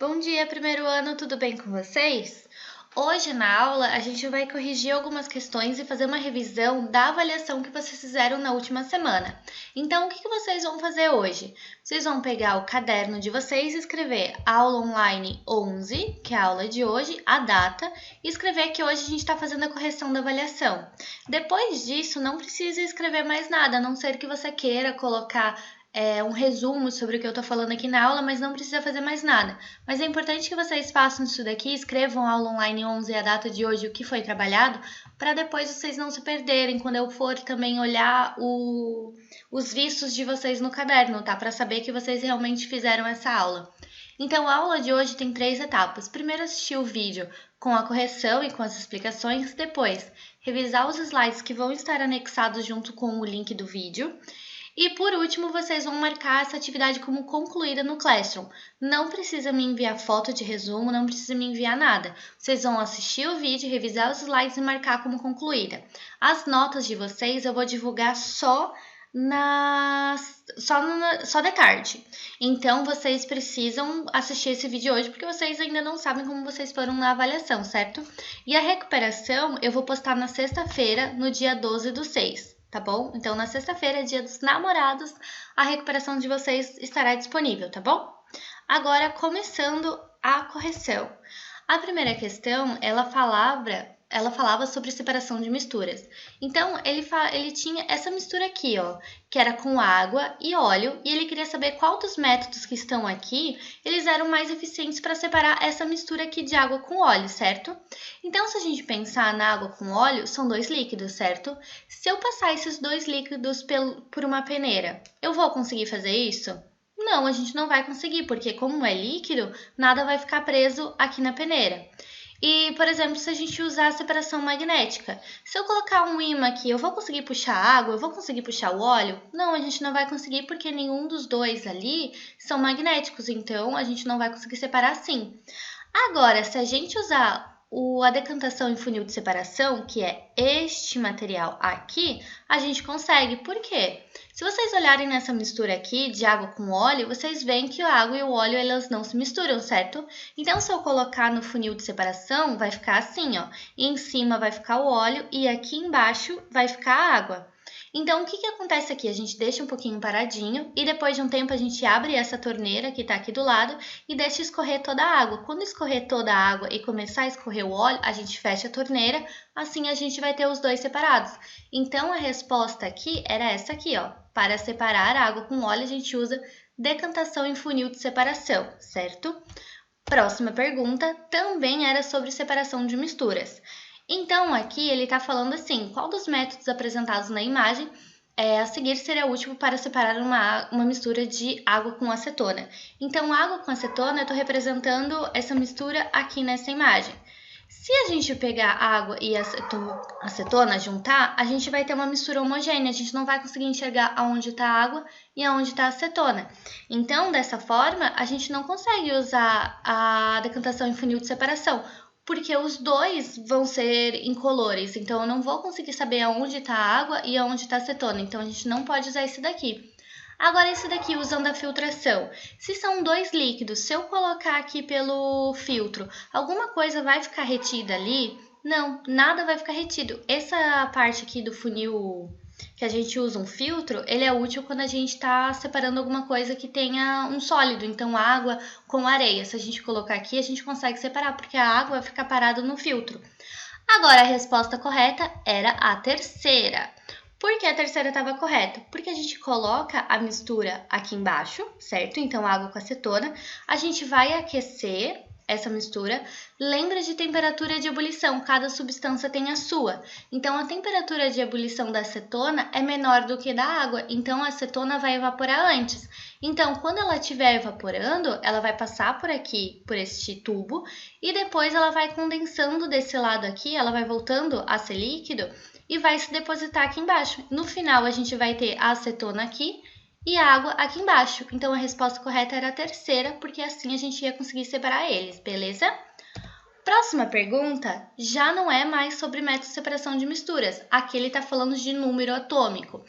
Bom dia, primeiro ano, tudo bem com vocês? Hoje na aula a gente vai corrigir algumas questões e fazer uma revisão da avaliação que vocês fizeram na última semana. Então, o que vocês vão fazer hoje? Vocês vão pegar o caderno de vocês e escrever aula online 11, que é a aula de hoje, a data, e escrever que hoje a gente está fazendo a correção da avaliação. Depois disso, não precisa escrever mais nada, a não ser que você queira colocar um resumo sobre o que eu estou falando aqui na aula, mas não precisa fazer mais nada. Mas é importante que vocês façam isso daqui, escrevam a aula online 11 a data de hoje, o que foi trabalhado, para depois vocês não se perderem quando eu for também olhar os vistos de vocês no caderno, tá? Para saber que vocês realmente fizeram essa aula. Então, a aula de hoje tem 3 etapas. Primeiro, assistir o vídeo com a correção e com as explicações. Depois, revisar os slides que vão estar anexados junto com o link do vídeo. E por último, vocês vão marcar essa atividade como concluída no Classroom. Não precisa me enviar foto de resumo, não precisa me enviar nada. Vocês vão assistir o vídeo, revisar os slides e marcar como concluída. As notas de vocês eu vou divulgar só de tarde. Então, vocês precisam assistir esse vídeo hoje, porque vocês ainda não sabem como vocês foram na avaliação, certo? E a recuperação eu vou postar na sexta-feira, no dia 12/6. Tá bom? Então, na sexta-feira, dia dos namorados, a recuperação de vocês estará disponível, tá bom? Agora, começando a correção. A primeira questão, ela falava sobre separação de misturas. Então, ele tinha essa mistura aqui, ó, que era com água e óleo, e ele queria saber qual dos métodos que estão aqui, eles eram mais eficientes para separar essa mistura aqui de água com óleo, certo? Então, se a gente pensar na água com óleo, são 2 líquidos, certo? Se eu passar esses 2 líquidos por uma peneira, eu vou conseguir fazer isso? Não, a gente não vai conseguir, porque como é líquido, nada vai ficar preso aqui na peneira. E, por exemplo, se a gente usar a separação magnética, se eu colocar um ímã aqui, eu vou conseguir puxar a água? Eu vou conseguir puxar o óleo? Não, a gente não vai conseguir porque nenhum dos dois ali são magnéticos, então a gente não vai conseguir separar assim. Agora, se a gente usar a decantação em funil de separação, que é este material aqui, a gente consegue. Por quê? Se vocês olharem nessa mistura aqui de água com óleo, vocês veem que a água e o óleo elas não se misturam, certo? Então, se eu colocar no funil de separação, vai ficar assim, ó. E em cima vai ficar o óleo e aqui embaixo vai ficar a água. Então, o que acontece aqui? A gente deixa um pouquinho paradinho e depois de um tempo a gente abre essa torneira que está aqui do lado e deixa escorrer toda a água. Quando escorrer toda a água e começar a escorrer o óleo, a gente fecha a torneira, assim a gente vai ter os dois separados. Então, a resposta aqui era essa aqui, ó. Para separar a água com óleo, a gente usa decantação em funil de separação, certo? Próxima pergunta também era sobre separação de misturas. Então, aqui ele está falando assim, qual dos métodos apresentados na imagem a seguir seria útil para separar uma mistura de água com acetona? Então, água com acetona, eu estou representando essa mistura aqui nessa imagem. Se a gente pegar água e acetona, juntar, a gente vai ter uma mistura homogênea, a gente não vai conseguir enxergar aonde está a água e aonde está a acetona. Então, dessa forma, a gente não consegue usar a decantação em funil de separação, porque os dois vão ser incolores, então eu não vou conseguir saber aonde está a água e aonde está a acetona, então a gente não pode usar esse daqui. Agora esse daqui, usando a filtração, se são 2 líquidos, se eu colocar aqui pelo filtro, alguma coisa vai ficar retida ali? Não, nada vai ficar retido. Essa parte aqui do funil que a gente usa um filtro, ele é útil quando a gente está separando alguma coisa que tenha um sólido, então água com areia. Se a gente colocar aqui, a gente consegue separar, porque a água vai ficar parada no filtro. Agora, a resposta correta era a terceira. Por que a terceira estava correta? Porque a gente coloca a mistura aqui embaixo, certo? Então, água com acetona. A gente vai aquecer essa mistura. Lembra de temperatura de ebulição, cada substância tem a sua. Então, a temperatura de ebulição da acetona é menor do que da água, então a acetona vai evaporar antes. Então, quando ela estiver evaporando, ela vai passar por aqui, por este tubo, e depois ela vai condensando desse lado aqui, ela vai voltando a ser líquido e vai se depositar aqui embaixo. No final, a gente vai ter a acetona aqui e a água aqui embaixo. Então, a resposta correta era a terceira, porque assim a gente ia conseguir separar eles, beleza? Próxima pergunta já não é mais sobre método de separação de misturas. Aqui ele está falando de número atômico.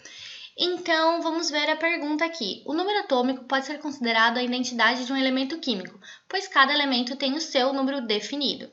Então, vamos ver a pergunta aqui. O número atômico pode ser considerado a identidade de um elemento químico, pois cada elemento tem o seu número definido.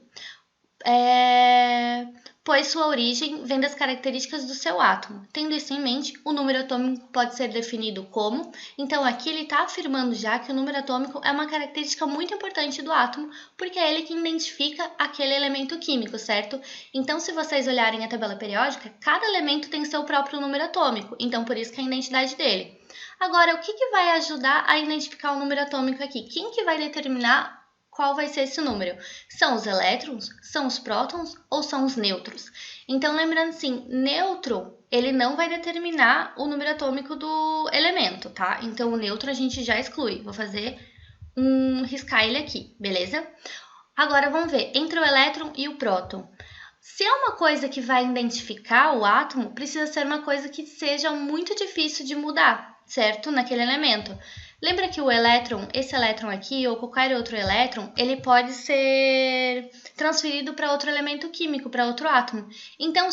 Pois sua origem vem das características do seu átomo. Tendo isso em mente, o número atômico pode ser definido como. Então, aqui ele está afirmando já que o número atômico é uma característica muito importante do átomo, porque é ele que identifica aquele elemento químico, certo? Então, se vocês olharem a tabela periódica, cada elemento tem seu próprio número atômico, então por isso que é a identidade dele. Agora, o que vai ajudar a identificar o número atômico aqui? Quem que vai determinar qual vai ser esse número? São os elétrons, são os prótons ou são os nêutrons? Então, lembrando assim, nêutron, ele não vai determinar o número atômico do elemento, tá? Então, o nêutron a gente já exclui. Vou fazer riscar ele aqui, beleza? Agora, vamos ver, entre o elétron e o próton. Se é uma coisa que vai identificar o átomo, precisa ser uma coisa que seja muito difícil de mudar, certo? Naquele elemento. Lembra que o elétron, esse elétron aqui, ou qualquer outro elétron, ele pode ser transferido para outro elemento químico, para outro átomo. Então,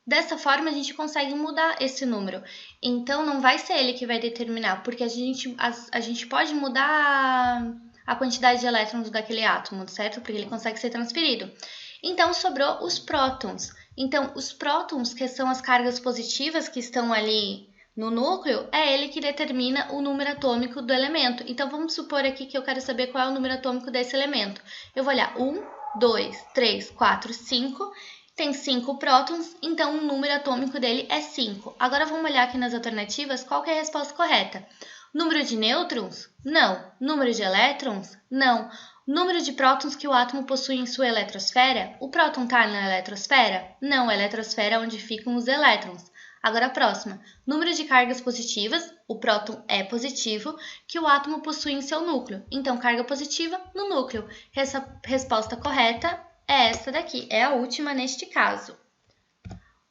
dessa forma, a gente consegue mudar esse número. Então, não vai ser ele que vai determinar, porque a gente pode mudar a quantidade de elétrons daquele átomo, certo? Porque ele consegue ser transferido. Então, sobrou os prótons. Então, os prótons, que são as cargas positivas que estão ali no núcleo, é ele que determina o número atômico do elemento. Então, vamos supor aqui que eu quero saber qual é o número atômico desse elemento. Eu vou olhar 1, 2, 3, 4, 5. Tem 5 prótons, então o número atômico dele é 5. Agora, vamos olhar aqui nas alternativas qual que é a resposta correta. Número de nêutrons? Não. Número de elétrons? Não. Número de prótons que o átomo possui em sua eletrosfera? O próton está na eletrosfera? Não, a eletrosfera é onde ficam os elétrons. Agora a próxima. Número de cargas positivas, o próton é positivo, que o átomo possui em seu núcleo. Então, carga positiva no núcleo. Essa resposta correta é essa daqui, é a última neste caso.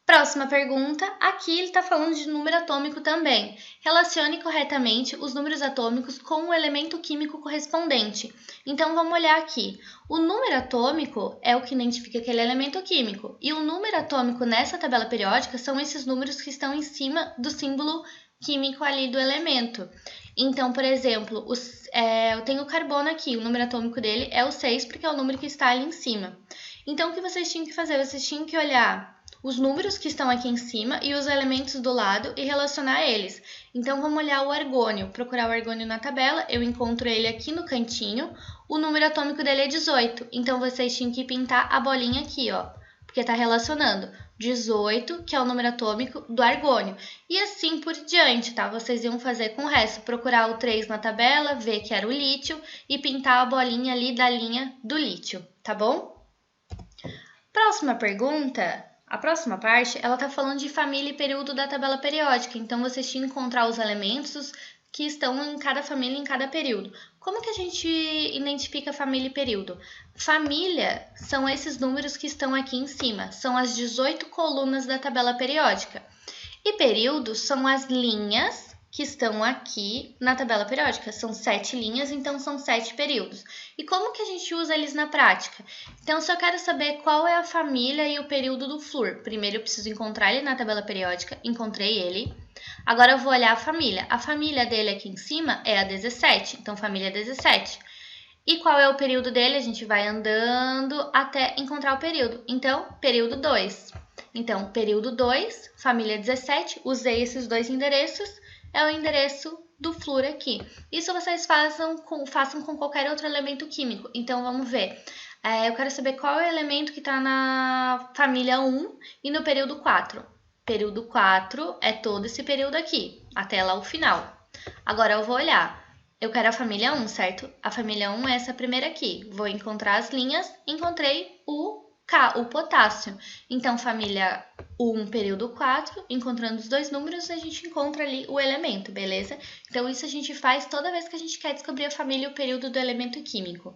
Próxima pergunta, aqui ele está falando de número atômico também. Relacione corretamente os números atômicos com o elemento químico correspondente. Então, vamos olhar aqui. O número atômico é o que identifica aquele elemento químico. E o número atômico nessa tabela periódica são esses números que estão em cima do símbolo químico ali do elemento. Então, por exemplo, eu tenho o carbono aqui, o número atômico dele é o 6, porque é o número que está ali em cima. Então, o que vocês tinham que fazer? Vocês tinham que olhar os números que estão aqui em cima e os elementos do lado e relacionar eles. Então, vamos olhar o argônio. Procurar o argônio na tabela, eu encontro ele aqui no cantinho. O número atômico dele é 18. Então, vocês tinham que pintar a bolinha aqui, ó, porque está relacionando 18, que é o número atômico do argônio. E assim por diante, tá? Vocês iam fazer com o resto. Procurar o 3 na tabela, ver que era o lítio e pintar a bolinha ali da linha do lítio, tá bom? Próxima pergunta. A próxima parte, ela está falando de família e período da tabela periódica. Então, vocês tinham que encontrar os elementos que estão em cada família, em cada período. Como que a gente identifica família e período? Família são esses números que estão aqui em cima. São as 18 colunas da tabela periódica. E períodos são as linhas que estão aqui na tabela periódica. São 7 linhas, então são 7 períodos. E como que a gente usa eles na prática? Então, se eu quero saber qual é a família e o período do flúor, primeiro eu preciso encontrar ele na tabela periódica. Encontrei ele. Agora eu vou olhar a família. A família dele aqui em cima é a 17, então família 17. E qual é o período dele? A gente vai andando até encontrar o período. Então, período 2. Então, período 2, família 17, usei esses dois endereços, é o endereço do flúor aqui. Isso vocês façam com qualquer outro elemento químico. Então, vamos ver. Eu quero saber qual é o elemento que está na família 1 e no período 4. Período 4 é todo esse período aqui, até lá o final. Agora, eu vou olhar. Eu quero a família 1, certo? A família 1 é essa primeira aqui. Vou encontrar as linhas, encontrei o potássio. Então, família 1, período 4, encontrando os dois números, a gente encontra ali o elemento, beleza? Então, isso a gente faz toda vez que a gente quer descobrir a família e o período do elemento químico.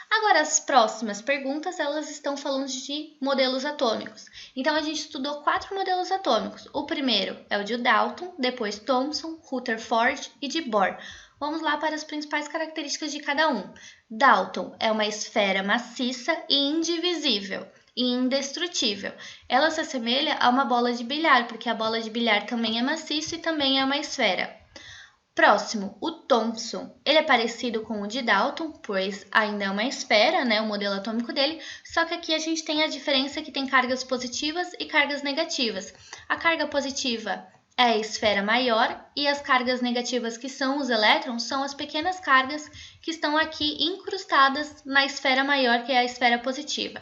Agora, as próximas perguntas, elas estão falando de modelos atômicos. Então, a gente estudou 4 modelos atômicos. O primeiro é o de Dalton, depois Thomson, Rutherford e de Bohr. Vamos lá para as principais características de cada um. Dalton é uma esfera maciça e indivisível. e indestrutível. Ela se assemelha a uma bola de bilhar, porque a bola de bilhar também é maciça e também é uma esfera. Próximo, o Thomson. Ele é parecido com o de Dalton, pois ainda é uma esfera, né, o modelo atômico dele, só que aqui a gente tem a diferença que tem cargas positivas e cargas negativas. A carga positiva é a esfera maior e as cargas negativas, que são os elétrons, são as pequenas cargas que estão aqui incrustadas na esfera maior, que é a esfera positiva.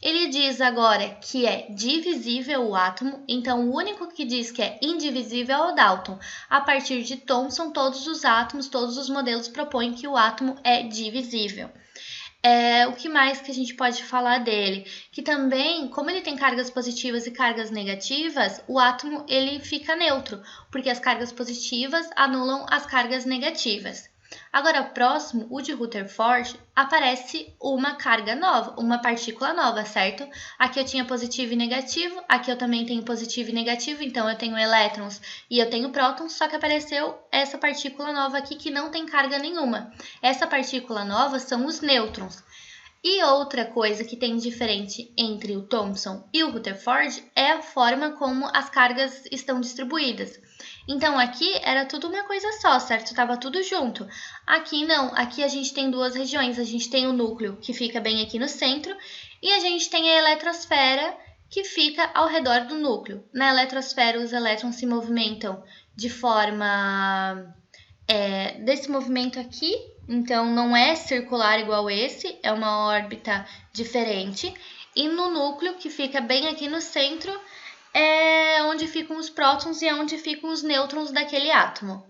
Ele diz agora que é divisível o átomo, então o único que diz que é indivisível é o Dalton. A partir de Thomson, todos os átomos, todos os modelos propõem que o átomo é divisível. O que mais que a gente pode falar dele? Que também, como ele tem cargas positivas e cargas negativas, o átomo ele fica neutro, porque as cargas positivas anulam as cargas negativas. Agora, próximo, o de Rutherford, aparece uma carga nova, uma partícula nova, certo? Aqui eu tinha positivo e negativo, aqui eu também tenho positivo e negativo, então eu tenho elétrons e eu tenho prótons, só que apareceu essa partícula nova aqui que não tem carga nenhuma. Essa partícula nova são os nêutrons. E outra coisa que tem diferente entre o Thomson e o Rutherford é a forma como as cargas estão distribuídas. Então, aqui era tudo uma coisa só, certo? Estava tudo junto. Aqui não, aqui a gente tem duas regiões. A gente tem o núcleo, que fica bem aqui no centro, e a gente tem a eletrosfera, que fica ao redor do núcleo. Na eletrosfera, os elétrons se movimentam de forma... desse movimento aqui, então não é circular igual esse, é uma órbita diferente. E no núcleo, que fica bem aqui no centro, é onde ficam os prótons e é onde ficam os nêutrons daquele átomo.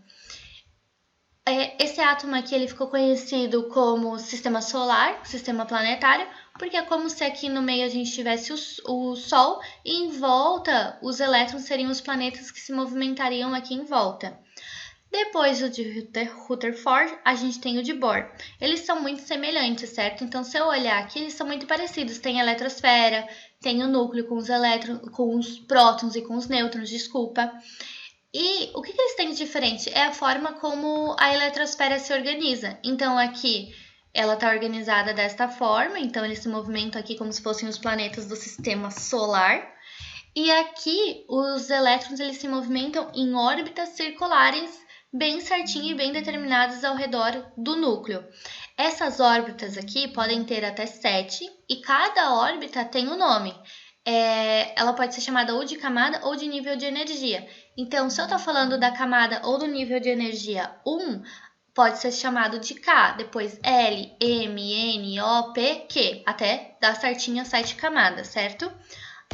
Esse átomo aqui ele ficou conhecido como sistema solar, sistema planetário, porque é como se aqui no meio a gente tivesse o Sol e em volta os elétrons seriam os planetas que se movimentariam aqui em volta. Depois do de Rutherford, a gente tem o de Bohr. Eles são muito semelhantes, certo? Então, se eu olhar aqui, eles são muito parecidos. Tem a eletrosfera, tem o núcleo com os elétrons, com os prótons e com os nêutrons, desculpa. E o que eles têm de diferente? É a forma como a eletrosfera se organiza. Então, aqui ela está organizada desta forma. Então, eles se movimentam aqui como se fossem os planetas do sistema solar. E aqui, os elétrons eles se movimentam em órbitas circulares bem certinho e bem determinadas ao redor do núcleo. Essas órbitas aqui podem ter até 7 e cada órbita tem um nome. Ela pode ser chamada ou de camada ou de nível de energia. Então, se eu estou falando da camada ou do nível de energia 1, pode ser chamado de K, depois L, M, N, O, P, Q, até dar certinho as 7 camadas, certo?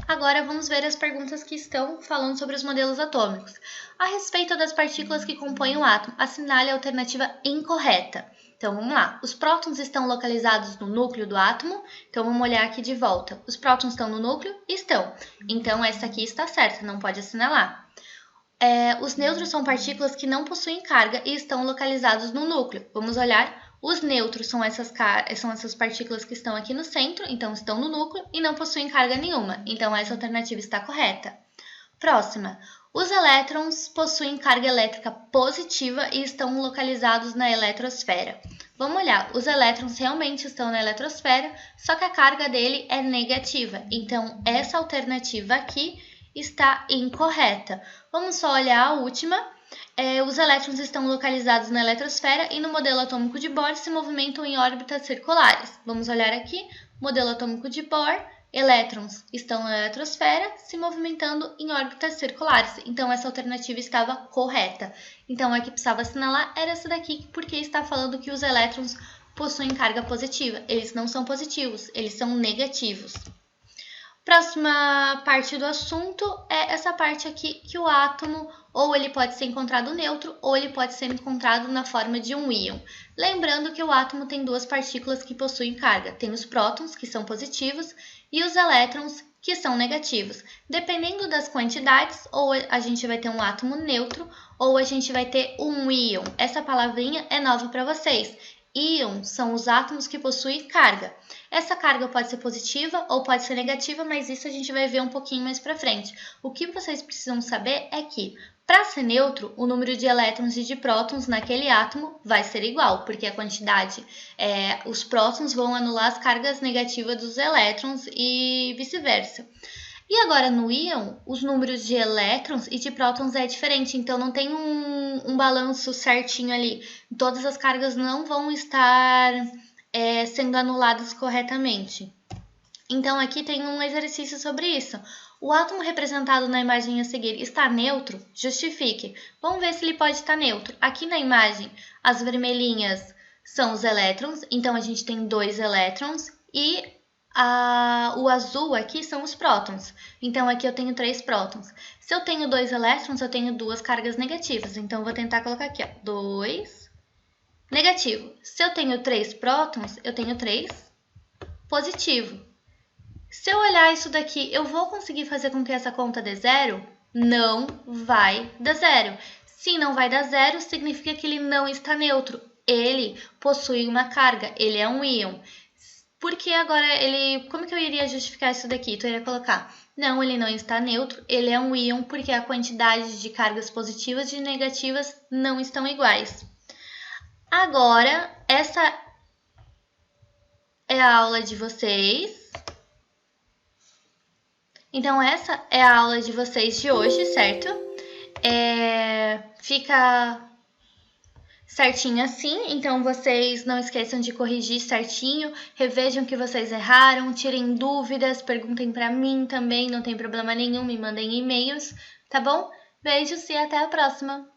Agora vamos ver as perguntas que estão falando sobre os modelos atômicos. A respeito das partículas que compõem o átomo, assinale a alternativa incorreta. Então vamos lá. Os prótons estão localizados no núcleo do átomo. Então vamos olhar aqui de volta. Os prótons estão no núcleo? Estão. Então essa aqui está certa, não pode assinalar. Os nêutrons são partículas que não possuem carga e estão localizados no núcleo. Vamos olhar. Os nêutrons são essas partículas que estão aqui no centro, então estão no núcleo e não possuem carga nenhuma. Então, essa alternativa está correta. Próxima. Os elétrons possuem carga elétrica positiva e estão localizados na eletrosfera. Vamos olhar, os elétrons realmente estão na eletrosfera, só que a carga dele é negativa. Então, essa alternativa aqui está incorreta. Vamos só olhar a última. Os elétrons estão localizados na eletrosfera e no modelo atômico de Bohr se movimentam em órbitas circulares. Vamos olhar aqui, modelo atômico de Bohr, elétrons estão na eletrosfera se movimentando em órbitas circulares. Então, essa alternativa estava correta. Então, a que precisava assinalar era essa daqui, porque está falando que os elétrons possuem carga positiva. Eles não são positivos, eles são negativos. Próxima parte do assunto é essa parte aqui que o átomo ou ele pode ser encontrado neutro ou ele pode ser encontrado na forma de um íon. Lembrando que o átomo tem duas partículas que possuem carga. Tem os prótons, que são positivos, e os elétrons, que são negativos. Dependendo das quantidades, ou a gente vai ter um átomo neutro ou a gente vai ter um íon. Essa palavrinha é nova para vocês. Íons são os átomos que possuem carga. Essa carga pode ser positiva ou pode ser negativa, mas isso a gente vai ver um pouquinho mais para frente. O que vocês precisam saber é que Para ser neutro, o número de elétrons e de prótons naquele átomo vai ser igual, porque a quantidade, os prótons vão anular as cargas negativas dos elétrons e vice-versa. E agora no íon, os números de elétrons e de prótons é diferente, então não tem um balanço certinho ali. Todas as cargas não vão estar sendo anuladas corretamente. Então aqui tem um exercício sobre isso. O átomo representado na imagem a seguir está neutro? Justifique. Vamos ver se ele pode estar neutro. Aqui na imagem, as vermelhinhas são os elétrons, então a gente tem 2 elétrons, e o azul aqui são os prótons. Então aqui eu tenho 3 prótons. Se eu tenho 2 elétrons, eu tenho 2 cargas negativas. Então eu vou tentar colocar aqui, 2 negativo. Se eu tenho 3 prótons, eu tenho 3 positivo. Se eu olhar isso daqui, eu vou conseguir fazer com que essa conta dê zero? Não vai dar zero. Se não vai dar zero, significa que ele não está neutro. Ele possui uma carga, ele é um íon. Porque agora como que eu iria justificar isso daqui? Tu iria colocar, não, ele não está neutro, ele é um íon porque a quantidade de cargas positivas e negativas não estão iguais. Agora, essa é a aula de vocês. Então, essa é a aula de vocês de hoje, certo? Fica certinho assim, então vocês não esqueçam de corrigir certinho, revejam o que vocês erraram, tirem dúvidas, perguntem para mim também, não tem problema nenhum, me mandem e-mails, tá bom? Beijos e até a próxima!